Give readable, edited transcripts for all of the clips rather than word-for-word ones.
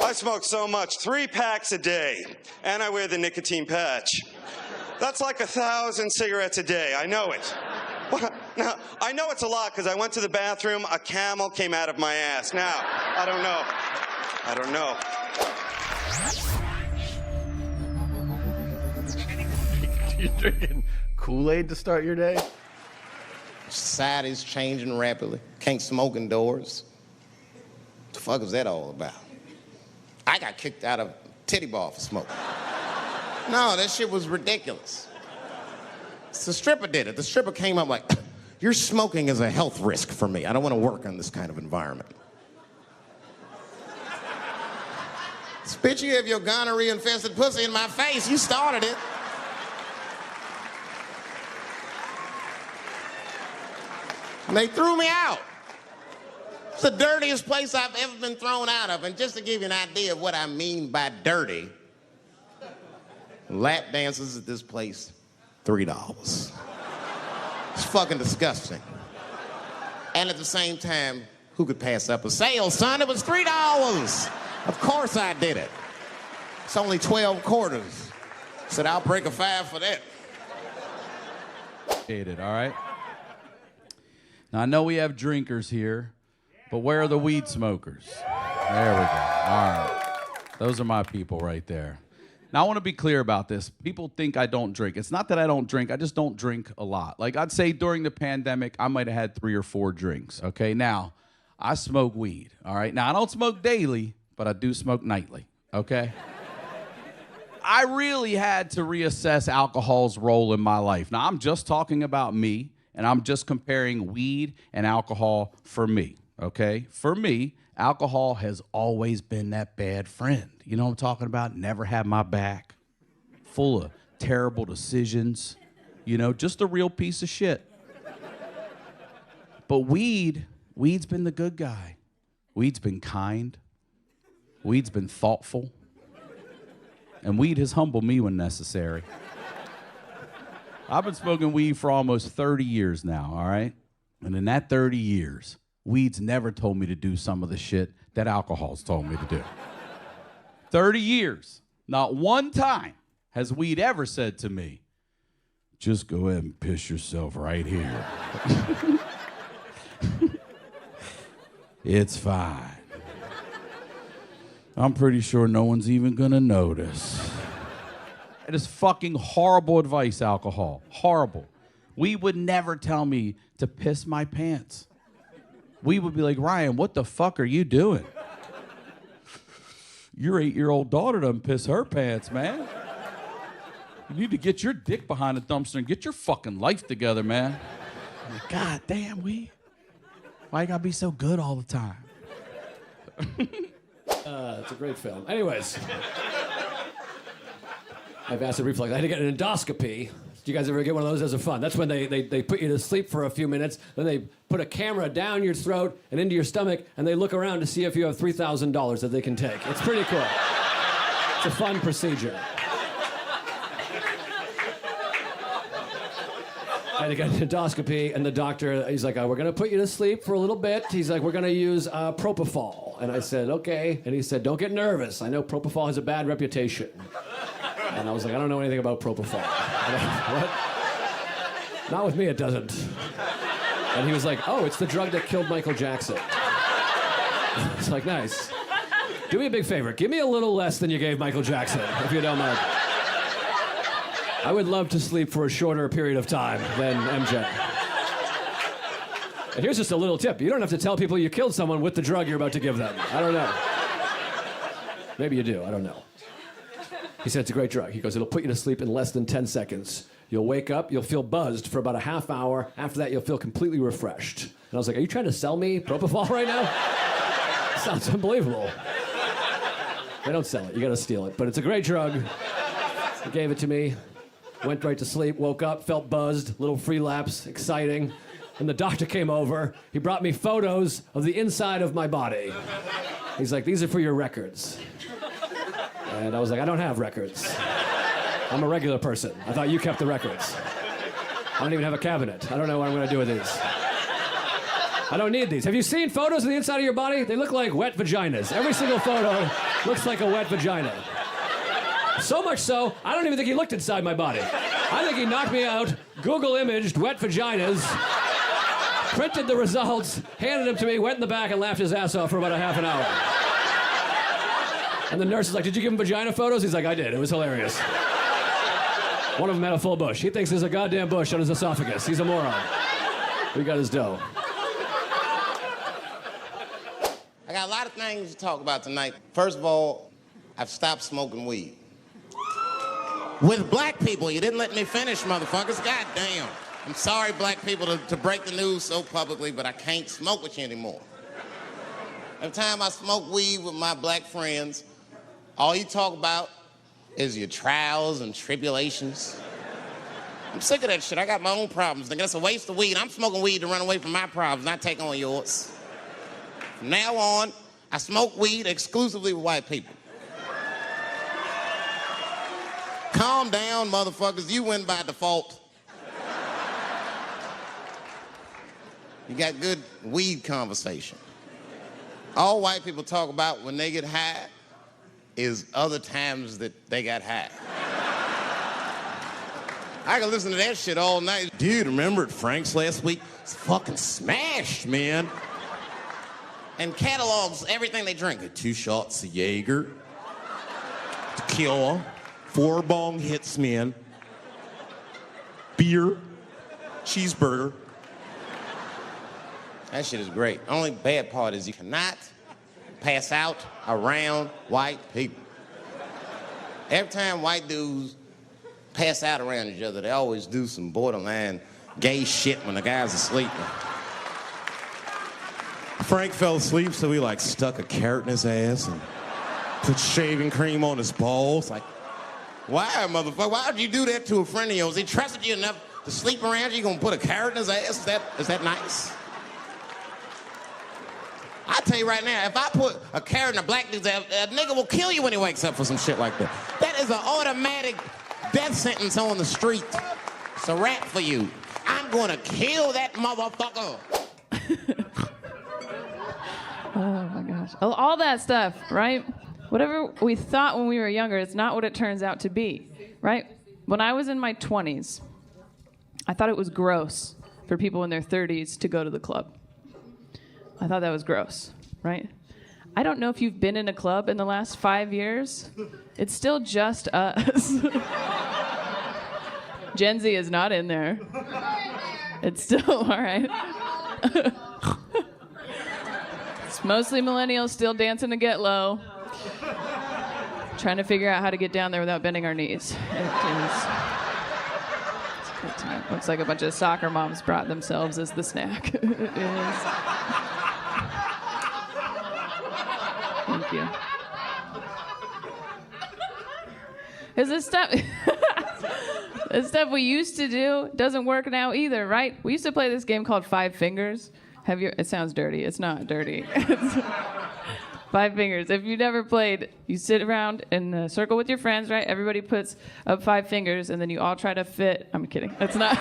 I smoke so much, 3 packs a day, and I wear the nicotine patch. That's like 1,000 cigarettes a day, I know it. Now, I know it's a lot because I went to the bathroom, a camel came out of my ass. Now, I don't know. You drinking Kool-Aid to start your day? Society's changing rapidly. Can't smoke indoors. What the fuck is that all about? I got kicked out of titty bar for smoking. No, that shit was ridiculous. The stripper did it. The stripper came up like, your smoking is a health risk for me. I don't want to work in this kind of environment. Bitch, you have your gonorrhea-infested pussy in my face. You started it. And they threw me out. It's the dirtiest place I've ever been thrown out of. And just to give you an idea of what I mean by dirty, lap dances at this place, $3. It's fucking disgusting. And at the same time, who could pass up a sale, son? It was $3. Of course I did it. It's only 12 quarters. Said, I'll break a 5 for that. All right? Now, I know we have drinkers here, but where are the weed smokers? There we go. All right. Those are my people right there. Now, I want to be clear about this. People think I don't drink. It's not that I don't drink. I just don't drink a lot. Like, I'd say during the pandemic, I might have had 3 or 4 drinks, okay? Now, I smoke weed, all right? Now, I don't smoke daily, but I do smoke nightly, okay? I really had to reassess alcohol's role in my life. Now, I'm just talking about me, and I'm just comparing weed and alcohol for me, okay? For me, alcohol has always been that bad friend. You know what I'm talking about? Never had my back, full of terrible decisions, you know, just a real piece of shit. But weed's been the good guy. Weed's been kind. Weed's been thoughtful. And weed has humbled me when necessary. I've been smoking weed for almost 30 years now, all right? And in that 30 years, weed's never told me to do some of the shit that alcohol's told me to do. 30 years, not one time has weed ever said to me, just go ahead and piss yourself right here. It's fine. I'm pretty sure no one's even gonna notice. It is fucking horrible advice, alcohol. Horrible. Weed would never tell me to piss my pants. We would be like, Ryan, what the fuck are you doing? Your 8-year-old daughter done piss her pants, man. You need to get your dick behind the dumpster and get your fucking life together, man. Like, God damn, weed. Why you gotta be so good all the time? It's a great film. Anyways. I have acid reflux. I had to get an endoscopy. Do you guys ever get one of those? Those are fun. That's when they put you to sleep for a few minutes, then they put a camera down your throat and into your stomach, and they look around to see if you have $3,000 that they can take. It's pretty cool. It's a fun procedure. I had to get an endoscopy, and the doctor, he's like, we're going to put you to sleep for a little bit. He's like, we're going to use propofol. And I said, okay. And he said, don't get nervous. I know propofol has a bad reputation. And I was like, I don't know anything about propofol. What? Not with me, it doesn't. And he was like, oh, it's the drug that killed Michael Jackson. It's like, nice. Do me a big favor. Give me a little less than you gave Michael Jackson, if you don't mind. I would love to sleep for a shorter period of time than MJ. And here's just a little tip. You don't have to tell people you killed someone with the drug you're about to give them. I don't know. Maybe you do. I don't know. He said, it's a great drug. He goes, it'll put you to sleep in less than 10 seconds. You'll wake up, you'll feel buzzed for about a half hour. After that, you'll feel completely refreshed. And I was like, are you trying to sell me propofol right now? Sounds unbelievable. They don't sell it. You got to steal it. But it's a great drug. He gave it to me. Went right to sleep, woke up, felt buzzed, little free lapse, exciting. And the doctor came over. He brought me photos of the inside of my body. He's like, these are for your records. And I was like, I don't have records. I'm a regular person. I thought you kept the records. I don't even have a cabinet. I don't know what I'm going to do with these. I don't need these. Have you seen photos of the inside of your body? They look like wet vaginas. Every single photo Looks like a wet vagina. So much so, I don't even think he looked inside my body. I think he knocked me out, Google imaged wet vaginas, printed the results, handed them to me, went in the back and laughed his ass off for about a half an hour. And the nurse is like, did you give him vagina photos? He's like, I did. It was hilarious. One of them had a full bush. He thinks there's a goddamn bush on his esophagus. He's a moron. We got his dough. I got a lot of things to talk about tonight. First of all, I've stopped smoking weed. With black people, you didn't let me finish, motherfuckers. God damn. I'm sorry, black people, to break the news so publicly, but I can't smoke with you anymore. Every time I smoke weed with my black friends, all you talk about is your trials and tribulations. I'm sick of that shit. I got my own problems. Nigga, that's a waste of weed. I'm smoking weed to run away from my problems, not take on yours. From now on, I smoke weed exclusively with white people. Calm down, motherfuckers. You win by default. You got good weed conversation. All white people talk about when they get high is other times that they got high. I can listen to that shit all night. Dude, remember at Frank's last week? It's fucking smashed, man. And catalogs everything they drink. 2 shots of Jaeger, tequila, 4 bong hits, man, beer, cheeseburger. That shit is great. Only bad part is you cannot pass out around white people. Every time white dudes pass out around each other, they always do some borderline gay shit when the guy's asleep. Frank fell asleep, so he like stuck a carrot in his ass and put shaving cream on his balls. Like, why, motherfucker? Why would you do that to a friend of yours? He trusted you enough to sleep around you. You gonna put a carrot in his ass? Is that nice? I tell you right now, if I put a carrot in a black dude's ass, a nigga will kill you when he wakes up for some shit like that. That is an automatic death sentence on the street. It's a rap for you. I'm gonna kill that motherfucker. Oh my gosh. All that stuff, right? Whatever we thought when we were younger, it's not what it turns out to be, right? When I was in my 20s, I thought it was gross for people in their 30s to go to the club. I thought that was gross, right? I don't know if you've been in a club in the last 5 years. It's still just us. Gen Z is not in there. It's still, all right. It's mostly millennials still dancing to Get Low. Trying to figure out how to get down there without bending our knees. It's a good time. Looks like a bunch of soccer moms brought themselves as the snack. It is. Thank you. Because this stuff we used to do doesn't work now either, right? We used to play this game called 5 Fingers. It sounds dirty. It's not dirty. 5 fingers. If you never played, you sit around in a circle with your friends, right? Everybody puts up 5 fingers, and then you all try to fit. I'm kidding. That's not.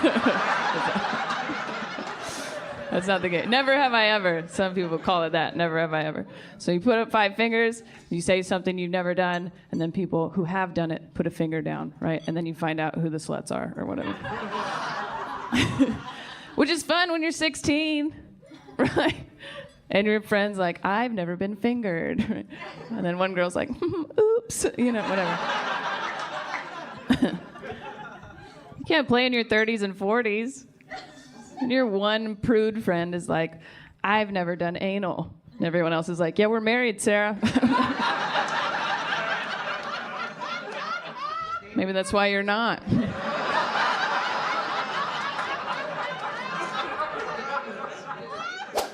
That's not the game. Never have I ever. Some people call it that. Never have I ever. So you put up 5 fingers, you say something you've never done, and then people who have done it put a finger down, right? And then you find out who the sluts are or whatever. Which is fun when you're 16, right? And your friend's like, I've never been fingered. And then one girl's like, oops, whatever. You can't play in your 30s and 40s. And your one prude friend is like, I've never done anal. And everyone else is like, yeah, we're married, Sarah. Maybe that's why you're not.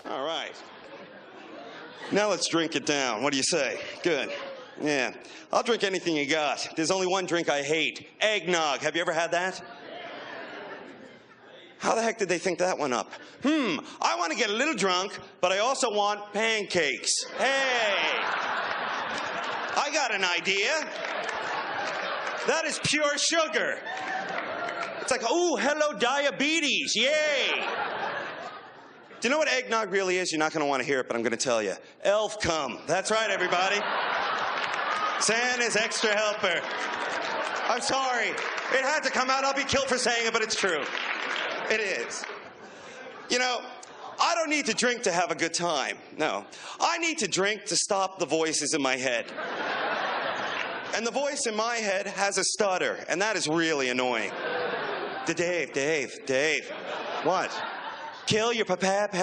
All right. Now let's drink it down. What do you say? Good. Yeah. I'll drink anything you got. There's only one drink I hate. Eggnog. Have you ever had that? How the heck did they think that one up? I want to get a little drunk, but I also want pancakes. Hey, I got an idea. That is pure sugar. It's like, ooh, hello diabetes, yay. Do you know what eggnog really is? You're not going to want to hear it, but I'm going to tell you. Elf cum. That's right, everybody. Santa's extra helper. I'm sorry. It had to come out. I'll be killed for saying it, but it's true. It is. You know, I don't need to drink to have a good time. No. I need to drink to stop the voices in my head. And the voice in my head has a stutter, and that is really annoying. Dave. What? Kill your parents.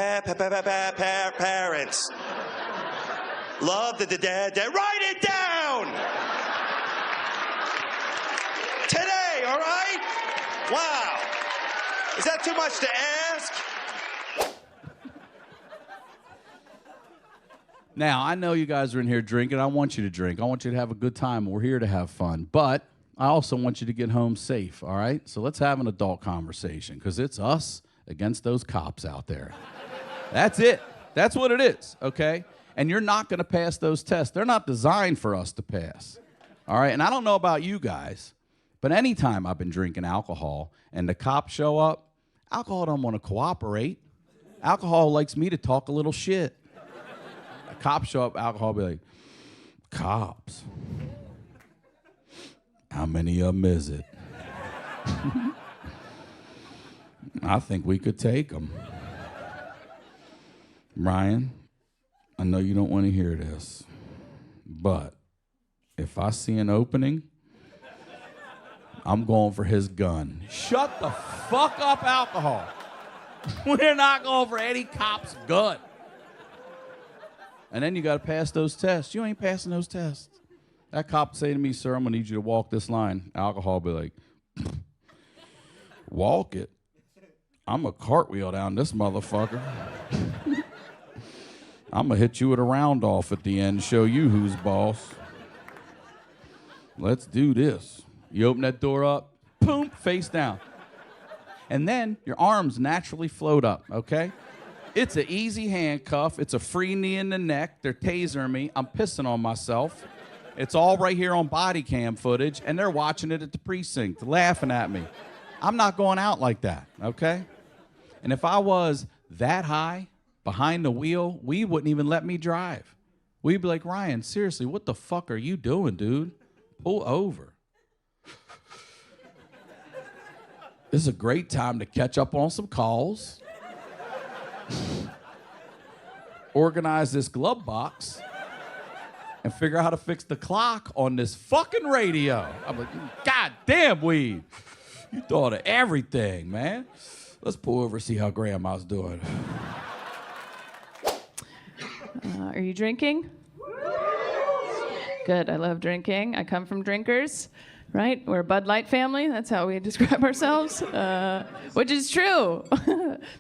Love the dad. Write it down! Today, all right? Wow. Is that too much to ask? Now, I know you guys are in here drinking. I want you to drink. I want you to have a good time. We're here to have fun. But I also want you to get home safe, all right? So let's have an adult conversation, because it's us against those cops out there. That's it. That's what it is, okay? And you're not going to pass those tests. They're not designed for us to pass, all right? And I don't know about you guys, but anytime I've been drinking alcohol and the cops show up, alcohol don't want to cooperate. Alcohol likes me to talk a little shit. Cops show up, alcohol be like, cops, how many of them is it? I think we could take them. Ryan, I know you don't want to hear this, but if I see an opening, I'm going for his gun. Shut the fuck up, alcohol. We're not going for any cop's gun. And then you got to pass those tests. You ain't passing those tests. That cop say to me, sir, I'm going to need you to walk this line. Alcohol be like, walk it? I'm a cartwheel down this motherfucker. I'm going to hit you with a round off at the end, show you who's boss. Let's do this. You open that door up, boom, face down. And then your arms naturally float up, okay? It's an easy handcuff. It's a free knee in the neck. They're tasering me. I'm pissing on myself. It's all right here on body cam footage, and they're watching it at the precinct, laughing at me. I'm not going out like that, okay? And if I was that high behind the wheel, we wouldn't even let me drive. We'd be like, Ryan, seriously, what the fuck are you doing, dude? Pull over. This is a great time to catch up on some calls. Organize this glove box and figure out how to fix the clock on this fucking radio. I'm like, God damn, weed. You thought of everything, man. Let's pull over and see how Grandma's doing. Are you drinking? Good, I love drinking. I come from drinkers, right? We're a Bud Light family. That's how we describe ourselves, which is true.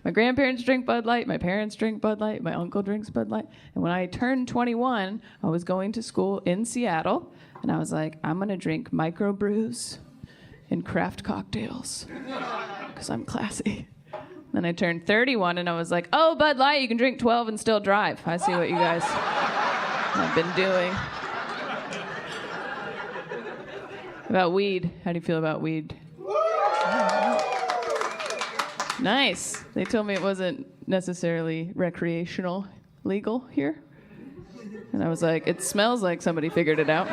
My grandparents drink Bud Light. My parents drink Bud Light. My uncle drinks Bud Light. And when I turned 21, I was going to school in Seattle, and I was like, I'm going to drink microbrews and craft cocktails because I'm classy. Then I turned 31, and I was like, oh, Bud Light, you can drink 12 and still drive. I see what you guys have been doing. About weed. How do you feel about weed? Nice. They told me it wasn't necessarily recreational legal here. And I was like, it smells like somebody figured it out.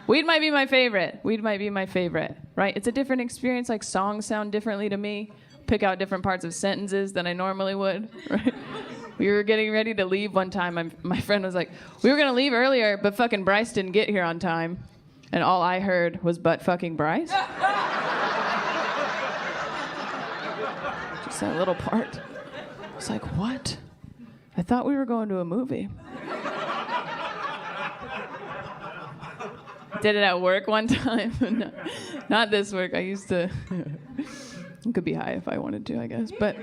Weed might be my favorite. Weed might be my favorite, right? It's a different experience. Like, songs sound differently to me. Pick out different parts of sentences than I normally would, right? We were getting ready to leave one time. My friend was like, we were going to leave earlier, but fucking Bryce didn't get here on time. And all I heard was, but fucking Bryce? Just that little part. I was like, what? I thought we were going to a movie. Did it at work one time. No, not this work. I used to... I could be high if I wanted to, I guess. But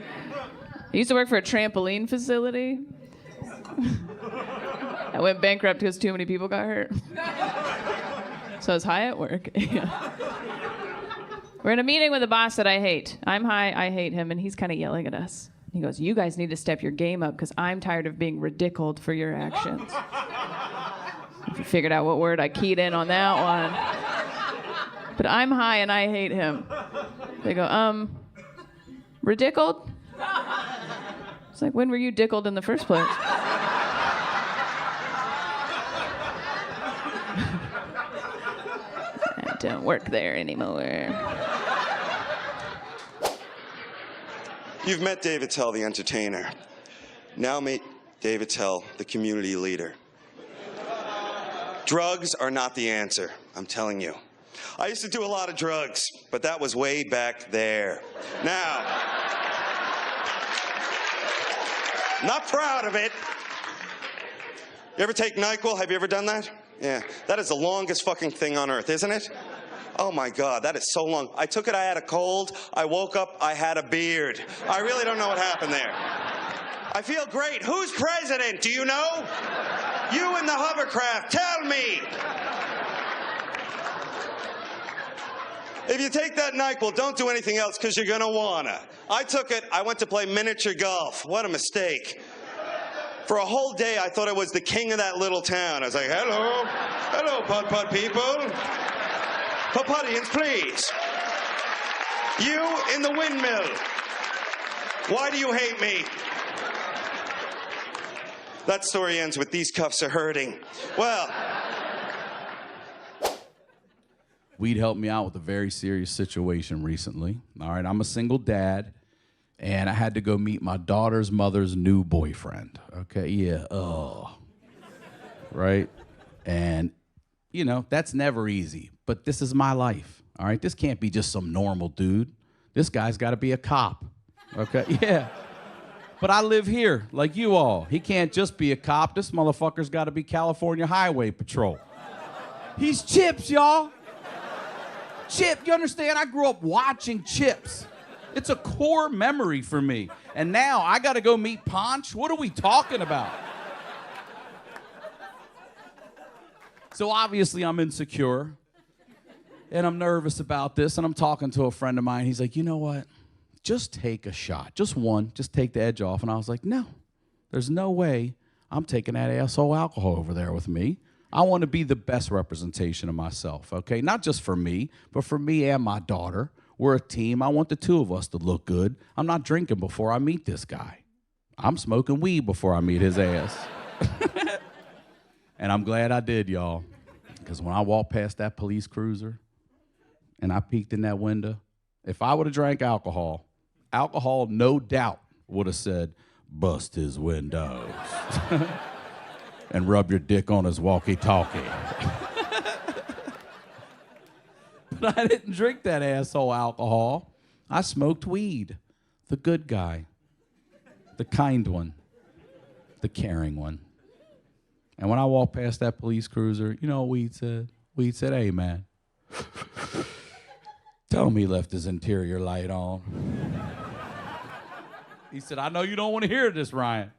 I used to work for a trampoline facility. I went bankrupt because too many people got hurt. So I was high at work. Yeah. We're in a meeting with a boss that I hate. I'm high, I hate him, and he's kind of yelling at us. He goes, you guys need to step your game up because I'm tired of being ridiculed for your actions. If you figured out what word I keyed in on that one. But I'm high and I hate him. They go, ridiculed? It's like, when were you dickled in the first place? don't work there anymore. You've met Dave Attell, the entertainer. Now meet Dave Attell, the community leader. Drugs are not the answer, I'm telling you. I used to do a lot of drugs, but that was way back there. Now, not proud of it. You ever take Nyquil? Have you ever done that? Yeah, that is the longest fucking thing on earth, isn't it? Oh my God, that is so long. I took it, I had a cold, I woke up, I had a beard. I really don't know what happened there. I feel great. Who's president? Do you know? You in the hovercraft, tell me. If you take that NyQuil, don't do anything else because you're going to wanna. I took it, I went to play miniature golf. What a mistake. For a whole day, I thought I was the king of that little town. I was like, hello, hello, putt-putt people. Putt-puttians, please. You in the windmill. Why do you hate me? That story ends with these cuffs are hurting. Well. Weed helped me out with a very serious situation recently. All right, I'm a single dad, and I had to go meet my daughter's mother's new boyfriend. Okay, yeah, right? And, you know, that's never easy, but this is my life, all right? This can't be just some normal dude. This guy's got to be a cop, okay? Yeah. But I live here, like you all. He can't just be a cop. This motherfucker's got to be California Highway Patrol. He's Chips, y'all. Chip, you understand? I grew up watching Chips. It's a core memory for me. And now I got to go meet Ponch? What are we talking about? So obviously I'm insecure. And I'm nervous about this. And I'm talking to a friend of mine. He's like, you know what? Just take a shot. Just one. Just take the edge off. And I was like, no. There's no way I'm taking that asshole alcohol over there with me. I want to be the best representation of myself, okay? Not just for me, but for me and my daughter. We're a team. I want the two of us to look good. I'm not drinking before I meet this guy. I'm smoking weed before I meet his ass. And I'm glad I did, y'all. Because when I walked past that police cruiser and I peeked in that window, if I would have drank alcohol, no doubt would have said, bust his windows. And rub your dick on his walkie-talkie. But I didn't drink that asshole alcohol. I smoked weed. The good guy. The kind one. The caring one. And when I walked past that police cruiser, you know what Weed said? Weed said, hey, man. Tell him he left his interior light on. He said, I know you don't want to hear this, Ryan.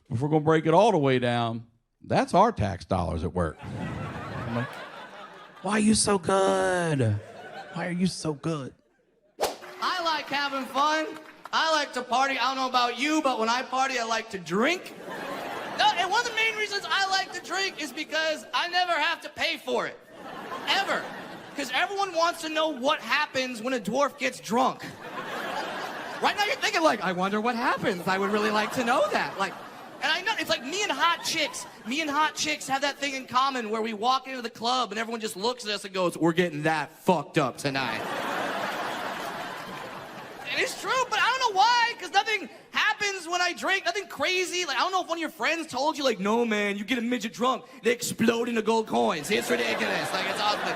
If we're going to break it all the way down, that's our tax dollars at work. I'm like, why are you so good? Why are you so good? I like having fun. I like to party. I don't know about you, but when I party, I like to drink. No, and one of the main reasons I like to drink is because I never have to pay for it. Ever. Because everyone wants to know what happens when a dwarf gets drunk. Right now you're thinking like, I wonder what happens. I would really like to know that. Like, and I know, it's like me and hot chicks have that thing in common where we walk into the club and everyone just looks at us and goes, we're getting that fucked up tonight. And it's true, but I don't know why, because nothing happens when I drink, nothing crazy. Like, I don't know if one of your friends told you, like, no, man, you get a midget drunk, they explode into gold coins. It's ridiculous. Like, it's awesome.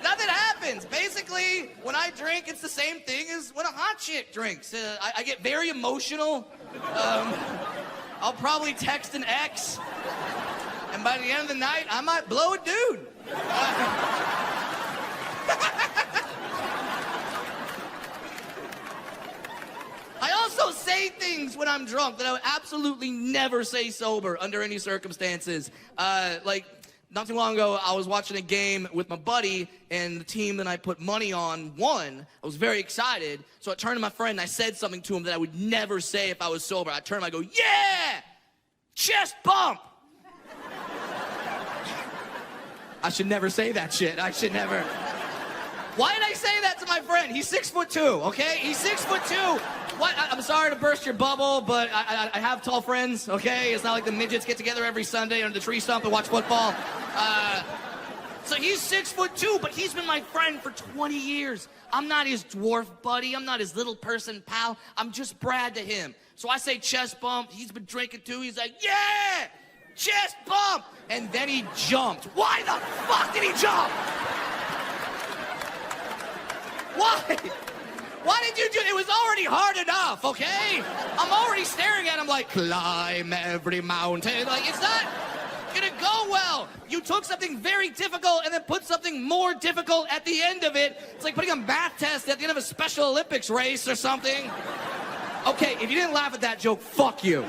Nothing happens. Basically, when I drink, it's the same thing as when a hot chick drinks. I get very emotional. I'll probably text an ex, and by the end of the night, I might blow a dude. I also say things when I'm drunk that I would absolutely never say sober under any circumstances. Like, not too long ago, I was watching a game with my buddy, and the team that I put money on won. I was very excited, so I turned to my friend and I said something to him that I would never say if I was sober. I turned to him, I go, yeah! Chest bump! I should never say that shit. I should never. Why did I say that to my friend? He's 6'2", okay? He's 6'2". What? I'm sorry to burst your bubble, but I have tall friends, okay? It's not like the midgets get together every Sunday under the tree stump and watch football. So he's 6'2", but he's been my friend for 20 years. I'm not his dwarf buddy. I'm not his little person pal. I'm just Brad to him. So I say chest bump. He's been drinking too. He's like, yeah, chest bump. And then he jumped. Why the fuck did he jump? Why? Why did you do it? It was already hard enough, okay? I'm already staring at him like, climb every mountain. Like, it's not gonna go well. You took something very difficult and then put something more difficult at the end of it. It's like putting a math test at the end of a Special Olympics race or something. Okay, if you didn't laugh at that joke, fuck you.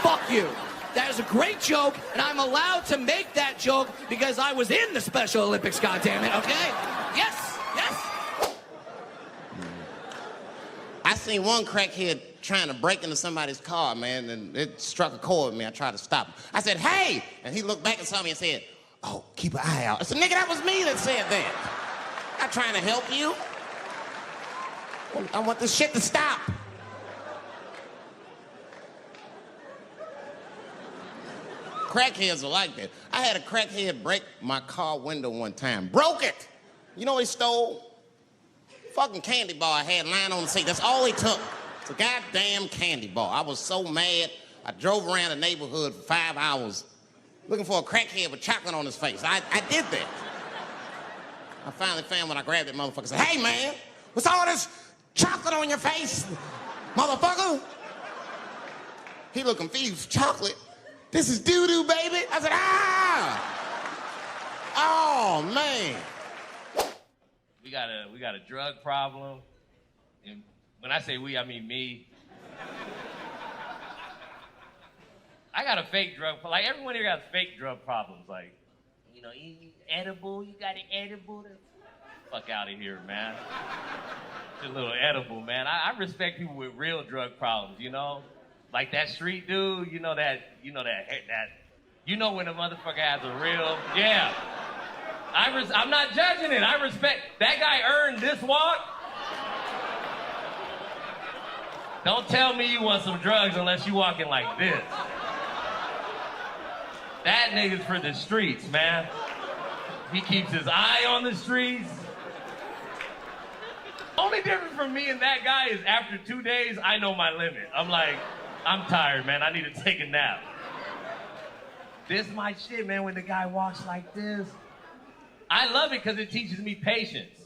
Fuck you. That is a great joke, and I'm allowed to make that joke because I was in the Special Olympics, goddammit, okay? Yes, yes. I seen one crackhead trying to break into somebody's car, man, and it struck a chord with me. I tried to stop him. I said, hey! And he looked back and saw me and said, oh, keep an eye out. I said, nigga, that was me that said that. I'm not trying to help you. I want this shit to stop. Crackheads are like that. I had a crackhead break my car window one time. Broke it! You know what he stole? Fucking candy bar I had lying on the seat. That's all he took. It's a goddamn candy bar. I was so mad. I drove around the neighborhood for 5 hours looking for a crackhead with chocolate on his face. I did that. I finally found when I grabbed that motherfucker and said, hey, man, what's all this chocolate on your face, motherfucker? He looked confused. Chocolate? This is doo-doo, baby. I said, ah! Oh, man. We got a drug problem. And when I say we, I mean me. I got a fake drug, like everyone here got fake drug problems. Like, you know, you edible, you got an edible. Fuck out of here, man. It's a little edible, man. I respect people with real drug problems, you know? Like that street dude, you know when a motherfucker has a real, yeah. I'm not judging it. I respect, that guy earned this walk. Don't tell me you want some drugs unless you walking like this. That nigga's for the streets, man. He keeps his eye on the streets. Only difference from me and that guy is after 2 days, I know my limit. I'm like, I'm tired, man. I need to take a nap. This is my shit, man, when the guy walks like this. I love it because it teaches me patience.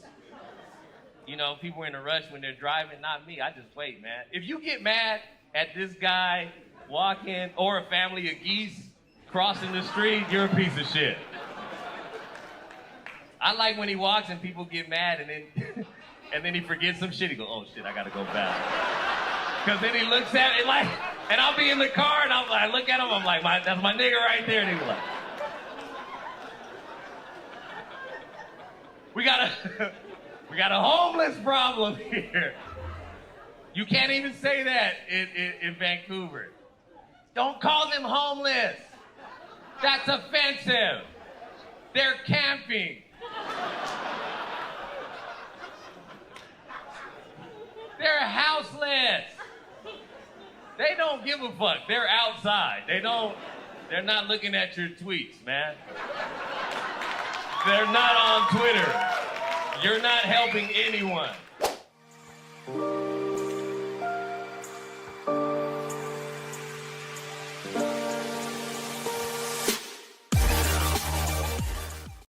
You know, people are in a rush when they're driving, not me. I just wait, man. If you get mad at this guy walking or a family of geese crossing the street, you're a piece of shit. I like when he walks and people get mad and then he forgets some shit. He goes, oh shit, I gotta go back. Because then he looks at it like, and I'll be in the car and I look at him, I'm like, that's my nigga right there. And he's like, we got a homeless problem here. You can't even say that in Vancouver. Don't call them homeless. That's offensive. They're camping. They're houseless. They don't give a fuck. They're outside. They're not looking at your tweets, man. They're not on Twitter. You're not helping anyone.